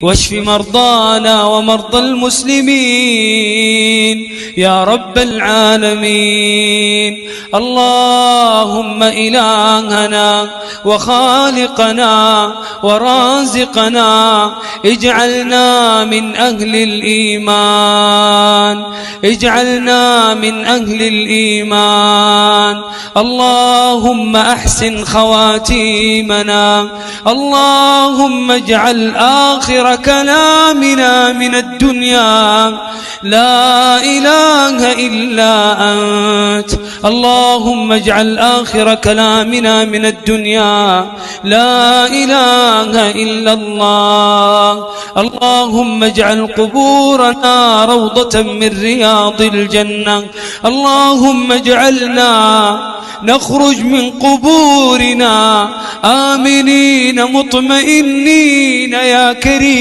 واشف مرضانا ومرضى المسلمين يا رب العالمين. اللهم إلهنا وخالقنا ورازقنا، اجعلنا من أهل الإيمان، اجعلنا من أهل الإيمان. اللهم أحسن خواتيمنا، اللهم اجعل آخر كلامنا من الدنيا لا إله إلا أنت. اللهم اجعل آخر كلامنا من الدنيا لا إله إلا الله. اللهم اجعل قبورنا روضة من رياض الجنة. اللهم اجعلنا نخرج من قبورنا آمنين مطمئنين يا كريم.